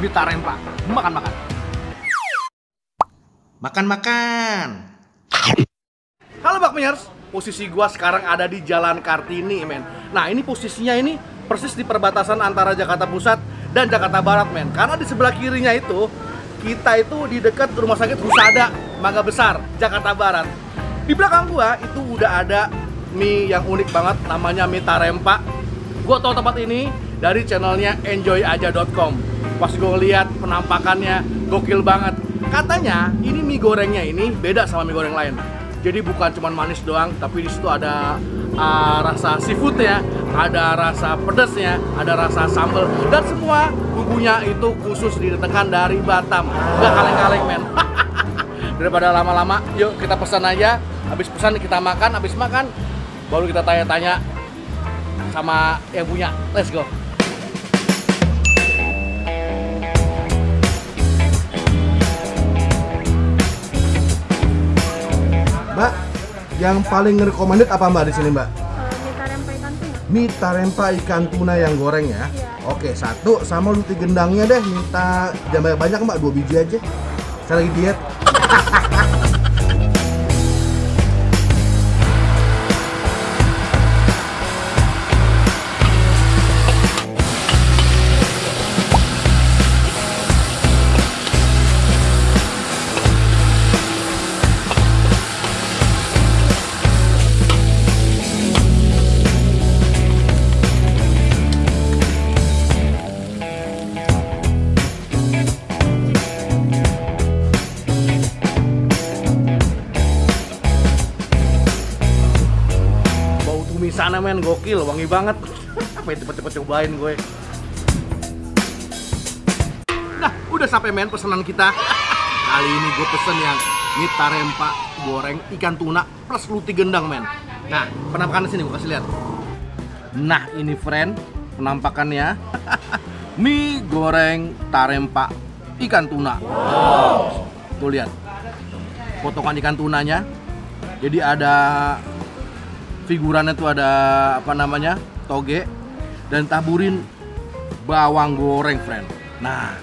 Mie Tarempa. Makan-makan. Makan-makan. Halo Bakmiers, posisi gua sekarang ada di Jalan Kartini, men. Nah, ini posisinya ini persis di perbatasan antara Jakarta Pusat dan Jakarta Barat, men. Karena di sebelah kirinya itu kita itu di dekat Rumah Sakit Husada, Mangga Besar, Jakarta Barat. Di belakang gua itu udah ada mie yang unik banget, namanya Mie Tarempa. Gua tahu tempat ini dari channelnya enjoyaja.com. Pas gue lihat penampakannya gokil banget. Katanya ini mie gorengnya ini beda sama mie goreng lain. Jadi bukan cuma manis doang, tapi di situ ada rasa seafoodnya, ada rasa pedasnya, ada rasa sambal, dan semua bumbunya itu khusus didatangkan dari Batam. Gak kaleng-kaleng, men. Daripada lama-lama, yuk kita pesan aja. Habis pesan kita makan, habis makan baru kita tanya-tanya sama yang punya. Let's go. Mbak, yang paling recommended apa Mbak di sini Mbak? Mie Tarempa ikan tuna. Mie Tarempa ikan tuna yang goreng ya? Iya. Oke, satu sama luti gendangnya deh. Minta jangan banyak Mbak, 2 biji aja. Saya lagi diet. Sana men, gokil, wangi banget. Pengen cepet-cepet cobain gue. Nah, udah sampai men pesanan kita. Kali ini gue pesen yang Mie Tarempa goreng ikan tuna plus luti gendang men. Nah, penampakan sini gue kasih lihat. Nah, ini friend, penampakannya. Mie goreng Tarempa ikan tuna. Tuh lihat. Potongan ikan tunanya. Jadi ada figurannya tuh ada apa namanya, toge, dan taburin bawang goreng friend. Nah,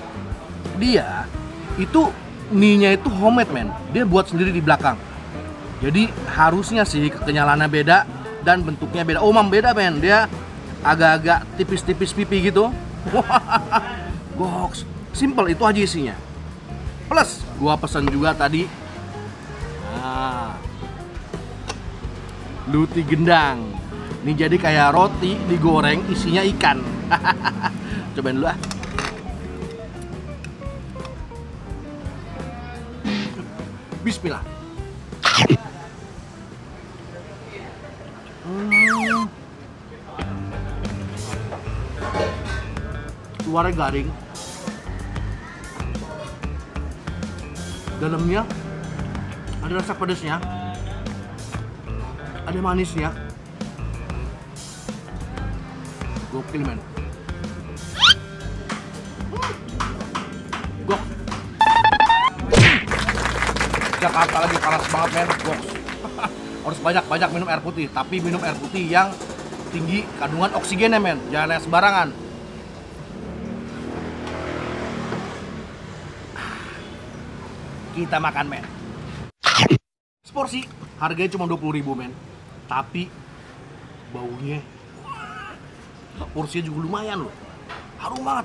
dia itu mie-nya itu homemade men, dia buat sendiri di belakang. Jadi harusnya sih kekenyalannya beda dan bentuknya beda. Oh mam, beda men, dia agak-agak tipis-tipis pipi gitu. Goks, simple itu aja isinya. Plus gua pesan juga tadi luti gendang. Ini jadi kayak roti digoreng isinya ikan. Cobain dulu ah. Bismillah. Luarnya garing, dalamnya ada rasa pedasnya, ada manisnya. Gokil men. Gok. Jakarta lagi panas banget men. Gok. Harus banyak-banyak minum air putih, tapi minum air putih yang tinggi kandungan oksigennya men. Jangan yang sembarangan. Kita makan men. Seporsi harganya cuma 20.000 men. Tapi baunya, porsinya juga lumayan loh. Harum banget.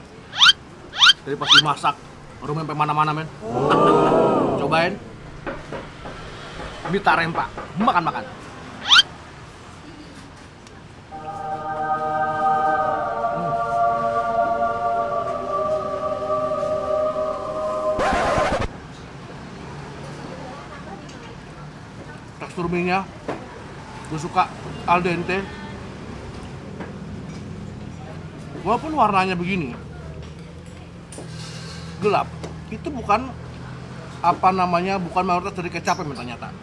Dari pas dimasak, harum sampai mana-mana men. Cobain Mie Tarempa. Makan-makan. Tekstur mie-nya gue suka al dente. Walaupun warnanya begini gelap, itu bukan apa namanya, bukan mayoritas dari kecap men ternyata.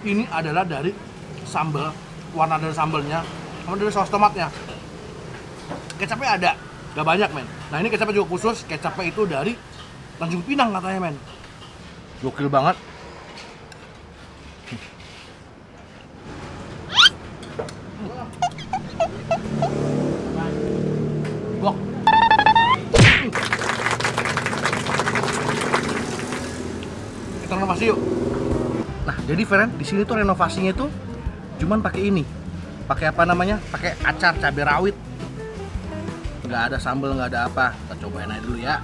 Ini adalah dari sambal, warna dari sambalnya sama dari saus tomatnya. Kecapnya ada, gak banyak men. Nah ini kecapnya juga khusus, kecapnya itu dari Tanjung Pinang katanya men. Gokil banget. Gok. renovasi yuk. Nah, jadi Feren, di sini tuh renovasinya tuh cuman pakai ini. Pakai apa namanya? Pakai acar cabai rawit. Nggak ada sambal, nggak ada apa. Kita cobain aja dulu ya.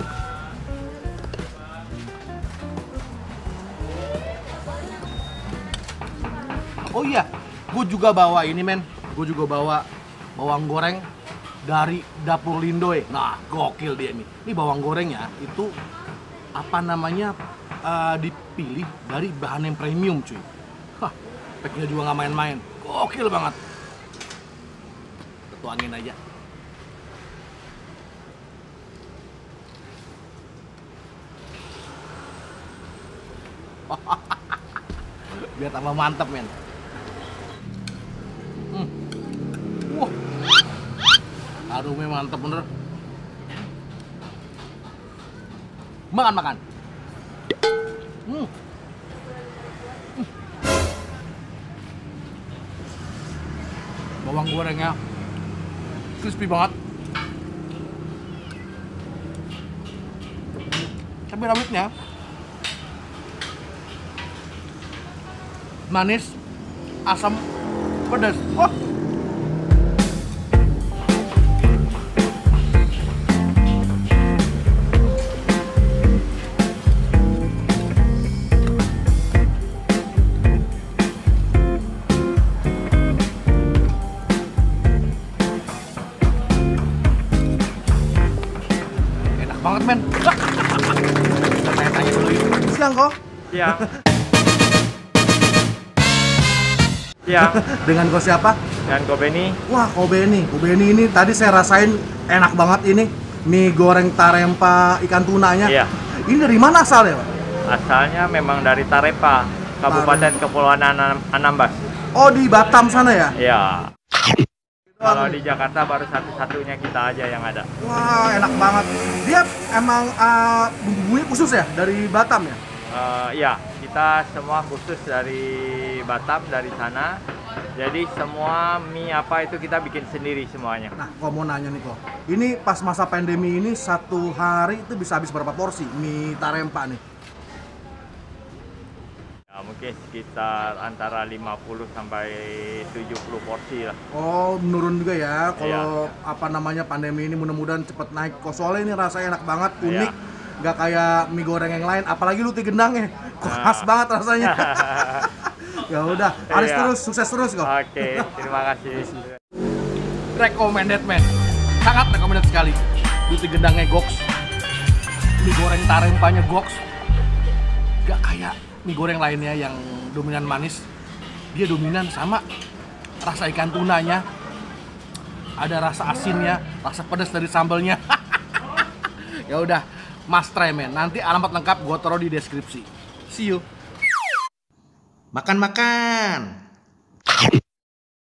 Oh iya, gue juga bawa ini men. Gue juga bawa bawang goreng dari Dapur Lindoy. Nah, gokil dia nih. Ini bawang gorengnya itu apa namanya dipilih dari bahan yang premium cuy. Hah, packnya juga nggak main-main. Gokil banget. Kita tuangin aja. Biar tambah mantep men. Wah, aromanya mantep bener. Makan. Bawang gorengnya crispy banget. Cabai rawitnya manis, asam, pedas. Wah. Enak banget men. Kita tanya-tanya dulu yuk. Siang kok. Siang. Siang, Dengan kau siapa? dengan Kobeni. Wah, Kobeni ini tadi saya rasain enak banget ini mie goreng tarempa ikan tunanya. Iya. Ini dari mana asalnya, Pak? Asalnya memang dari Tarepa, Kabupaten Kepulauan Anambas. Oh, di Batam sana ya? Iya. Kalau di Jakarta baru satu-satunya kita aja yang ada. Wah, enak banget. Dia emang bumbu-bumbunya khusus ya dari Batam ya? Iya, kita semua khusus dari Batam, dari sana. Jadi semua mie apa itu kita bikin sendiri semuanya. Nah, kok mau nanya nih kok. Ini pas masa pandemi ini satu hari itu bisa habis berapa porsi mie tarempa nih? Ya, mungkin sekitar antara 50 sampai 70 porsi lah. Oh, menurun juga ya. Kalau Iya. apa namanya pandemi ini mudah-mudahan cepet naik. Kok soalnya ini rasanya enak banget, unik. Iya. Nggak kayak mie goreng yang lain, apalagi luti gendangnya. Kok Nah. khas banget rasanya. Ya udah, Aris Iya. terus, sukses terus kok. Oke, terima kasih. Recommended men, sangat recommended sekali. Luti gendangnya goks, mie goreng tarempanya goks. Gak kayak mie goreng lainnya yang dominan manis. Dia dominan sama rasa ikan tunanya. Ada rasa asinnya, rasa pedas dari sambalnya. Ya udah, must try men. Nanti alamat lengkap gue taruh di deskripsi. See you. Makan.